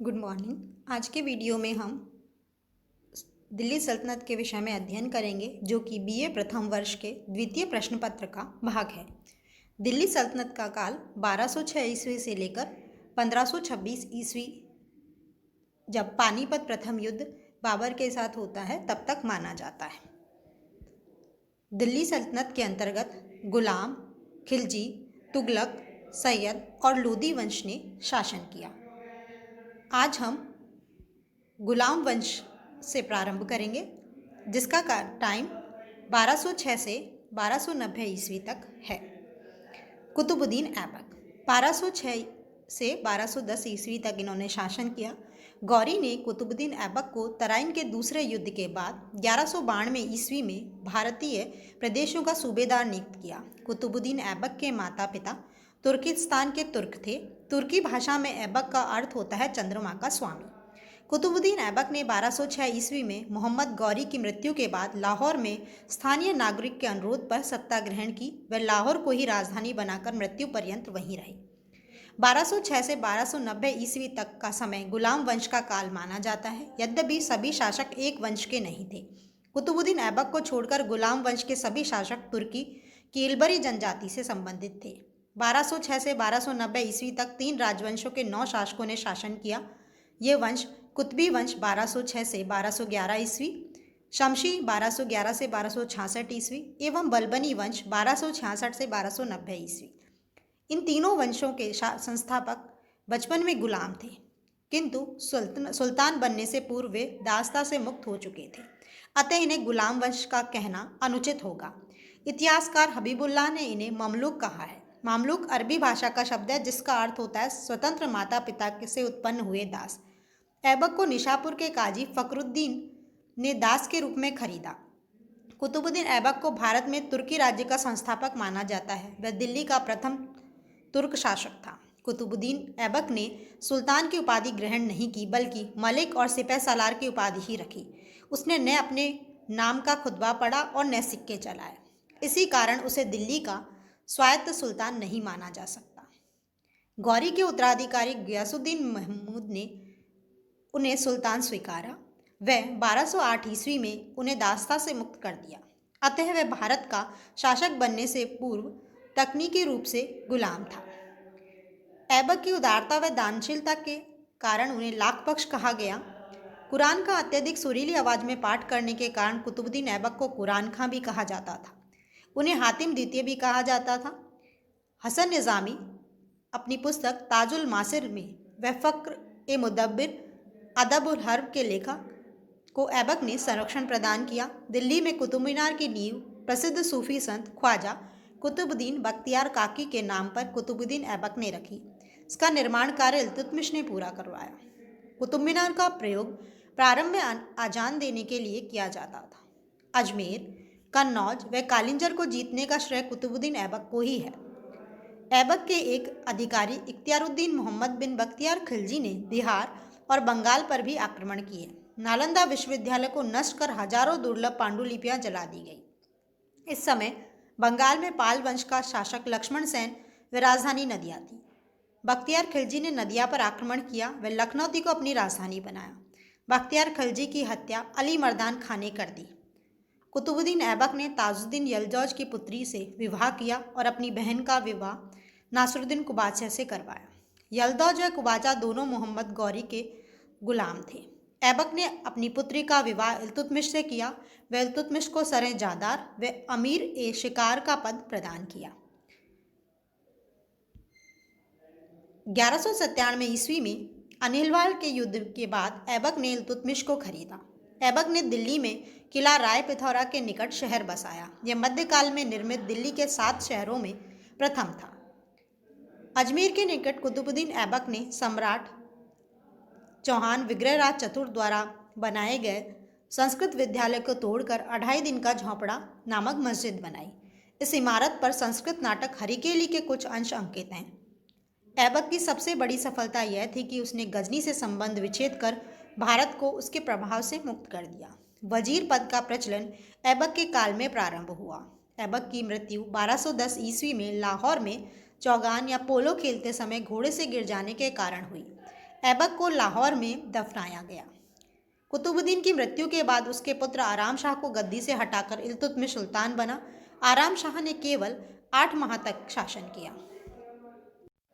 Good morning. आज के video में हम दिल्ली सल्तनत के विषय में अध्ययन करेंगे जो कि बीए प्रथम वर्ष के द्वितीय प्रश्न पत्र का भाग है। दिल्ली सल्तनत का काल 1206 ईस्वी से लेकर 1526 ईस्वी, जब पानीपत प्रथम युद्ध बाबर के साथ होता है, तब तक माना जाता है। दिल्ली सल्तनत के अंतर्गत गुलाम, खिलजी, तुगलक, सैयद और लोदी वंश ने शासन किया। आज हम गुलाम वंश से प्रारंभ करेंगे, जिसका टाइम 1206 से 1290 ईस्वी तक है। कुतुबुद्दीन ऐबक 1206 से 1210 ईस्वी तक इन्होंने शासन किया। गौरी ने कुतुबुद्दीन ऐबक को तराइन के दूसरे युद्ध के बाद 1192 ईस्वी में भारतीय प्रदेशों का सूबेदार नियुक्त किया। कुतुबुद्दीन ऐबक के माता पिता तुर्किस्तान के तुर्क थे। तुर्की भाषा में ऐबक का अर्थ होता है चंद्रमा का स्वामी। कुतुबुद्दीन ऐबक ने 1206 ईस्वी में मोहम्मद गौरी की मृत्यु के बाद लाहौर में स्थानीय नागरिक के अनुरोध पर सत्ता ग्रहण की। वह लाहौर को ही राजधानी बनाकर मृत्यु पर्यंत वहीं रहे। 1206 से 1290 ईस्वी तक का समय गुलाम वंश का काल माना जाता है। यद्यपि सभी शासक एक वंश के नहीं थे। कुतुबुद्दीन ऐबक को छोड़कर गुलाम वंश के सभी शासक तुर्की की इल्बरी जनजाति से संबंधित थे। 1206 से 1290 ईस्वी तक 3 राजवंशों के 9 शासकों ने शासन किया। ये वंश कुतबी वंश 1206 से 1211 ईस्वी, शमशी 1211 से 1266 ईस्वी एवं बलबनी वंश 1266 से 1290 ईस्वी। इन तीनों वंशों के संस्थापक बचपन में गुलाम थे, किंतु सुल्तान बनने से पूर्व वे दासता से मुक्त हो चुके थे, अतः इन्हें गुलाम वंश का कहना अनुचित होगा। इतिहासकार हबीबुल्लाह ने इन्हें ममलूक कहा है। मामलूक अरबी भाषा का शब्द है, जिसका अर्थ होता है स्वतंत्र माता पिता से उत्पन्न हुए दास। ऐबक को निशापुर के काजी फखरुद्दीन ने दास के रूप में खरीदा। कुतुबुद्दीन ऐबक को भारत में तुर्की राज्य का संस्थापक माना जाता है। वह दिल्ली का प्रथम तुर्क शासक था। कुतुबुद्दीन ऐबक ने सुल्तान की उपाधि ग्रहण नहीं की, बल्कि मलिक और सिपह सालार की उपाधि ही रखी। उसने न अपने नाम का खुतबा पढ़ा और न सिक्के चलाए। इसी कारण उसे दिल्ली का स्वायत्त सुल्तान नहीं माना जा सकता। गौरी के उत्तराधिकारी गयासुद्दीन महमूद ने उन्हें सुल्तान स्वीकारा। वह 1208 ईस्वी में उन्हें दासता से मुक्त कर दिया, अतः वह भारत का शासक बनने से पूर्व तकनीकी रूप से गुलाम था। ऐबक की उदारता व दानशीलता के कारण उन्हें लाख बख्श कहा गया। कुरान का अत्यधिक सुरीली आवाज में पाठ करने के कारण कुतुबुद्दीन ऐबक को कुरान खां भी कहा जाता था। उन्हें हातिम द्वितीय भी कहा जाता था। हसन निज़ामी अपनी पुस्तक ताजुल मासिर में वह फ़क्र ए मुदब्बिर अदब उल हर्ब के लेखक को ऐबक ने संरक्षण प्रदान किया। दिल्ली में कुतुब मीनार की नींव प्रसिद्ध सूफी संत ख्वाजा कुतुबुद्दीन बख्तियार काकी के नाम पर कुतुबुद्दीन ऐबक ने रखी। इसका निर्माण कार्य इल्तुतमिश ने पूरा करवाया। कुतुब मीनार का प्रयोग प्रारंभ में आजान देने के लिए किया जाता था। अजमेर, कन्नौज व कालिंजर को जीतने का श्रेय कुतुबुद्दीन ऐबक को ही है। ऐबक के एक अधिकारी इख्तियारुद्दीन मोहम्मद बिन बख्तियार खिलजी ने बिहार और बंगाल पर भी आक्रमण किए। नालंदा विश्वविद्यालय को नष्ट कर हजारों दुर्लभ पांडुलिपियां जला दी गई। इस समय बंगाल में पाल वंश का शासक लक्ष्मण सेन व राजधानी नदिया थी। बख्तियार खिलजी ने नदिया पर आक्रमण किया व लखनौती को अपनी राजधानी बनाया। बख्तियार खिलजी की हत्या अली मर्दान खां ने कर दी। कुतुबुद्दीन ऐबक ने ताजुद्दीन यलदौज की पुत्री से विवाह किया और अपनी बहन का विवाह नासरुद्दीन कुबाचा से करवाया। यलदौज व कुबाचा दोनों मोहम्मद गौरी के गुलाम थे। ऐबक ने अपनी पुत्री का विवाह इल्तुतमिश से किया व इल्तुतमिश को सरे जादार व अमीर ए शिकार का पद प्रदान किया। 1197 ईस्वी में अनिलवाल के युद्ध के बाद ऐबक ने इल्तुतमिश को खरीदा। ऐबक ने दिल्ली में किला राय पिथौरा के निकट शहर बसाया। यह मध्यकाल में निर्मित दिल्ली के 7 शहरों में प्रथम था। अजमेर के निकट कुतुबुद्दीन ऐबक ने सम्राट चौहान विग्रहराज चतुर्थ द्वारा बनाए गए संस्कृत विद्यालय को तोड़कर 2.5 दिन का झोंपड़ा नामक मस्जिद बनाई। इस इमारत पर संस्कृत नाटक हरिकेली के कुछ अंश अंकित हैं। ऐबक की सबसे बड़ी सफलता यह थी कि उसने गजनी से संबंध विच्छेद कर भारत को उसके प्रभाव से मुक्त कर दिया। वजीर पद का प्रचलन ऐबक के काल में प्रारंभ हुआ। ऐबक की मृत्यु 1210 ईस्वी में लाहौर में चौगान या पोलो खेलते समय घोड़े से गिर जाने के कारण हुई। ऐबक को लाहौर में दफनाया गया। कुतुबुद्दीन की मृत्यु के बाद उसके पुत्र आराम शाह को गद्दी से हटाकर इल्तुतमिश सुल्तान बना। आराम शाह ने केवल 8 माह तक शासन किया।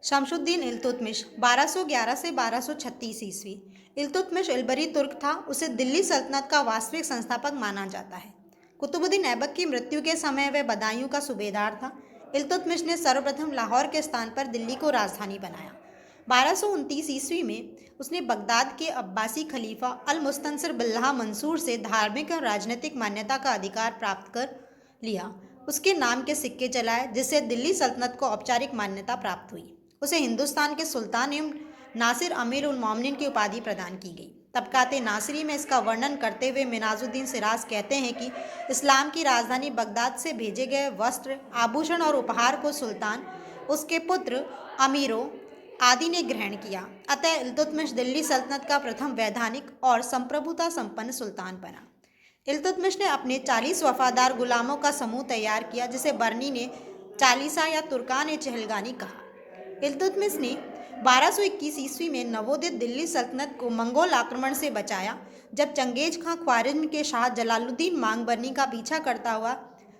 शमशुद्दीन इल्तुतमिश 1211 से 1236 ईस्वी। इल्तुतमिश इल्बरी तुर्क था। उसे दिल्ली सल्तनत का वास्तविक संस्थापक माना जाता है। कुतुबुद्दीन ऐबक की मृत्यु के समय वह बदायूं का सूबेदार था। इल्तुतमिश ने सर्वप्रथम लाहौर के स्थान पर दिल्ली को राजधानी बनाया। 1229 ईस्वी में उसने बगदाद के अब्बासी खलीफा अल मुस्तनसिर बिल्लाह मंसूर से धार्मिक और राजनीतिक मान्यता का अधिकार प्राप्त कर लिया। उसके नाम के सिक्के चलाए, जिससे दिल्ली सल्तनत को औपचारिक मान्यता प्राप्त हुई। उसे हिंदुस्तान के सुल्तान एवं नासिर अमीर उल मोमिनीन की उपाधि प्रदान की गई। तबकाते नासिरी में इसका वर्णन करते हुए मिनाजुद्दीन सिराज कहते हैं कि इस्लाम की राजधानी बगदाद से भेजे गए वस्त्र, आभूषण और उपहार को सुल्तान, उसके पुत्र, अमीरों आदि ने ग्रहण किया। अतः इल्तुतमिश दिल्ली सल्तनत का प्रथम वैधानिक और संप्रभुता संपन्न सुल्तान बना। इल्तुतमिश ने अपने 40 वफादार गुलामों का समूह तैयार किया, जिसे बर्नी ने चालीसा या तुर्कान ए चहलगानी कहा। इल्तुतमिश ने 1221 ईस्वी में नवोदित दिल्ली सल्तनत को मंगोल आक्रमण से बचाया। जब चंगेज खां ख्वारिज्म के शाह जलालुद्दीन मांगबरनी का पीछा करता हुआ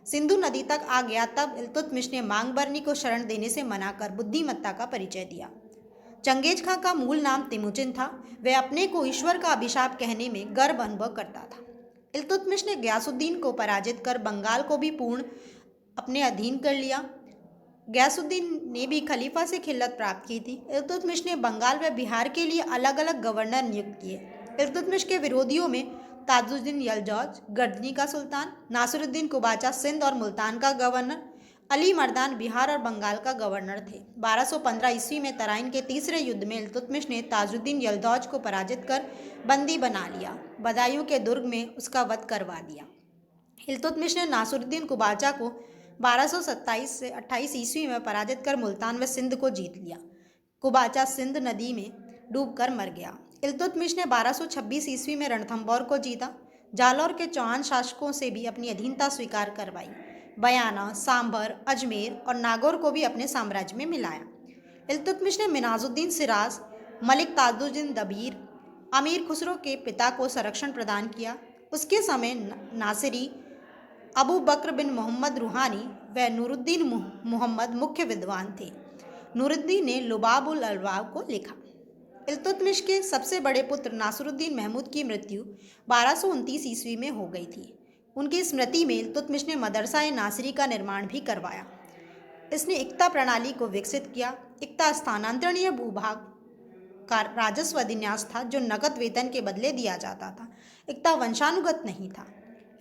सिंधु नदी तक आ गया, तब इल्तुतमिश ने मांगबरनी को शरण देने से मना कर बुद्धिमत्ता का परिचय दिया। चंगेज खां का मूल नाम तिमुचिन था। वह अपने को ईश्वर का अभिशाप कहने में गर्व अनुभव करता था। इल्तुतमिश ने गयासुद्दीन को पराजित कर बंगाल को भी पूर्ण अपने अधीन कर लिया। गयासुद्दीन ने भी खलीफा से खिल्लत प्राप्त की थी। इल्तुतमिश ने बंगाल व बिहार के लिए अलग अलग गवर्नर नियुक्त किए। इल्तुतमिश के विरोधियों में ताजुद्दीन यलदौज गजनी का सुल्तान, नासिरुद्दीन कुबाचा सिंध और मुल्तान का गवर्नर, अली मर्दान बिहार और बंगाल का गवर्नर थे। 1215 ईस्वी में तराइन के तीसरे युद्ध में इल्तुतमिश ने ताजुद्दीन यलदौज को पराजित कर बंदी बना लिया। बदायूं के दुर्ग में उसका वध करवा दिया। इल्तुतमिश ने नासिरुद्दीन कुबाचा को 1227 से 28 ईस्वी में पराजित कर मुल्तान व सिंध को जीत लिया। कुबाचा सिंध नदी में डूबकर मर गया। इल्तुतमिश ने 1226 ईस्वी में रणथंभौर को जीता। जालौर के चौहान शासकों से भी अपनी अधीनता स्वीकार करवाई। बयाना, सांभर, अजमेर और नागौर को भी अपने साम्राज्य में मिलाया। इल्तुतमिश ने मिनाजुद्दीन सिराज, मलिक ताजुद्दीन दबीर, अमीर खुसरो के पिता को संरक्षण प्रदान किया। उसके समय नासिरी, अबू बकर बिन मोहम्मद रूहानी व नूरुद्दीन मोहम्मद मुख्य विद्वान थे। नूरुद्दीन ने लुबाब उल अलबाब को लिखा। इल्तुतमिश के सबसे बड़े पुत्र नासिरुद्दीन महमूद की मृत्यु 1229 ईस्वी में हो गई थी। उनकी स्मृति में इल्तुतमिश ने मदरसा-ए-नासिरी का निर्माण भी करवाया। इसने इक्ता प्रणाली को विकसित किया। इक्ता स्थानांतरणीय भूभाग का राजस्व अधिन्यास था, जो नकद वेतन के बदले दिया जाता था। इक्ता वंशानुगत नहीं था।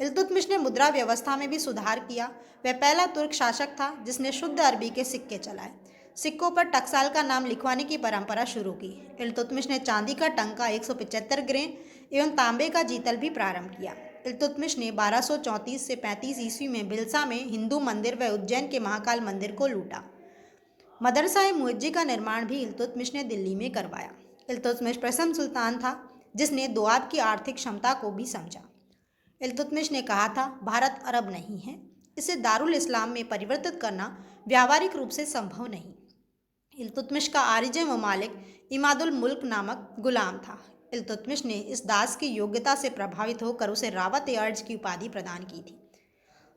इल्तुतमिश ने मुद्रा व्यवस्था में भी सुधार किया। वह पहला तुर्क शासक था जिसने शुद्ध अरबी के सिक्के चलाए। सिक्कों पर टकसाल का नाम लिखवाने की परंपरा शुरू की। इल्तुतमिश ने चांदी का टंका 175 ग्रेन एवं तांबे का जीतल भी प्रारंभ किया। इल्तुतमिश ने 1234 से 35 ईस्वी में बिलसा में हिंदू मंदिर व उज्जैन के महाकाल मंदिर को लूटा। मदरसा-ए-मुअज्जी का निर्माण भी इल्तुतमिश ने दिल्ली में करवाया। इल्तुतमिश प्रथम सुल्तान था जिसने दोआब की आर्थिक क्षमता को भी समझा। इल्तुतमिश ने कहा था, भारत अरब नहीं है, इसे दारुल इस्लाम में परिवर्तित करना व्यावहारिक रूप से संभव नहीं। इल्तुतमिश का आरिज ममालिक इमादुल मुल्क नामक गुलाम था। इल्तुतमिश ने इस दास की योग्यता से प्रभावित होकर उसे रावत-ए-अर्ज की उपाधि प्रदान की थी।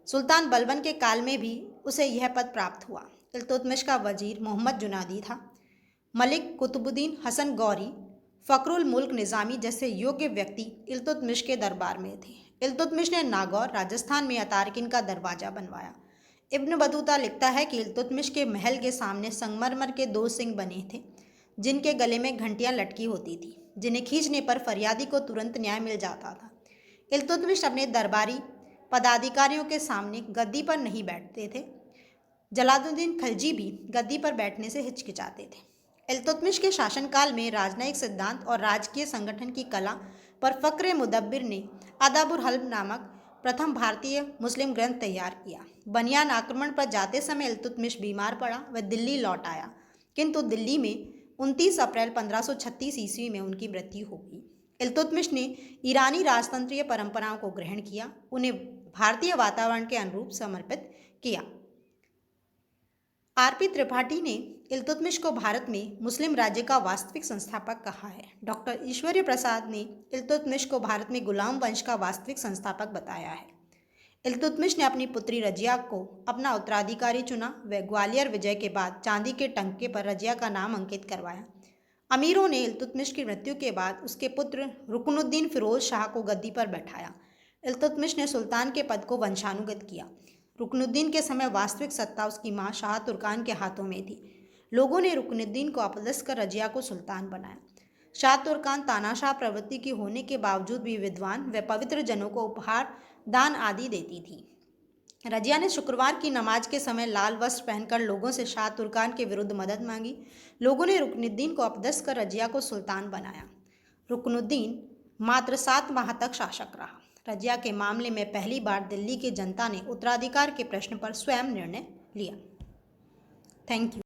सुल्तान बलबन के काल में भी उसे यह पद प्राप्त हुआ। इल्तुतमिश का वजीर मोहम्मद जुनादी था। मलिक कुतुबुद्दीन हसन गौरी, फ़खरुल मुल्क निज़ामी जैसे योग्य व्यक्ति इल्तुतमिश के दरबार में थे। इल्तुतमिश ने नागौर, राजस्थान में अतारकिन का दरवाज़ा बनवाया। इब्न बतूता लिखता है कि इल्तुतमिश के महल के सामने संगमरमर के 2 सिंह बने थे, जिनके गले में घंटियां लटकी होती थी, जिन्हें खींचने पर फरियादी को तुरंत न्याय मिल जाता था। इल्तुतमिश अपने दरबारी पदाधिकारियों के सामने गद्दी पर नहीं बैठते थे। जलालुद्दीन खिलजी भी गद्दी पर बैठने से हिचकिचाते थे। इल्तुतमिश के शासनकाल में राजनयिक सिद्धांत और राजकीय संगठन की कला पर फ़क्र मुदब्बिर ने अदाबुल हल्ब नामक प्रथम भारतीय मुस्लिम ग्रंथ तैयार किया। बनियान आक्रमण पर जाते समय इल्तुतमिश बीमार पड़ा व दिल्ली लौट आया, किंतु दिल्ली में 29 अप्रैल 1536 ईस्वी में उनकी मृत्यु हो गई। इल्तुतमिश ने ईरानी राजतंत्रीय परंपराओं को ग्रहण किया, उन्हें भारतीय वातावरण के अनुरूप समर्पित किया। आरपी त्रिपाठी ने इल्तुतमिश को भारत में मुस्लिम राज्य का वास्तविक संस्थापक कहा है। डॉक्टर ईश्वरी प्रसाद ने इल्तुतमिश को भारत में गुलाम वंश का वास्तविक संस्थापक बताया है। इल्तुतमिश ने अपनी पुत्री रजिया को अपना उत्तराधिकारी चुना। व ग्वालियर विजय के बाद चांदी के टंके पर रजिया का नाम अंकित करवाया। अमीरों ने इल्तुतमिश की मृत्यु के बाद उसके पुत्र रुकनुद्दीन फिरोज शाह को गद्दी पर बैठाया। इल्तुतमिश ने सुल्तान के पद को वंशानुगत किया। रुकनुद्दीन के समय वास्तविक सत्ता उसकी मां शाह तुर्कान के हाथों में थी। लोगों ने रुकनुद्दीन को अपदस्थ कर रजिया को सुल्तान बनाया। शाह तुर्कान तानाशाह प्रवृत्ति की होने के बावजूद भी विद्वान व पवित्र जनों को उपहार, दान आदि देती थी। रजिया ने शुक्रवार की नमाज के समय लाल वस्त्र पहनकर लोगों से शाह तुर्कान के विरुद्ध मदद मांगी। लोगों ने रुकनुद्दीन को अपदस्थ कर रजिया को सुल्तान बनाया। रुकनुद्दीन मात्र 7 माह तक शासक रहा। रजिया के मामले में पहली बार दिल्ली की जनता ने उत्तराधिकार के प्रश्न पर स्वयं निर्णय लिया। Thank you.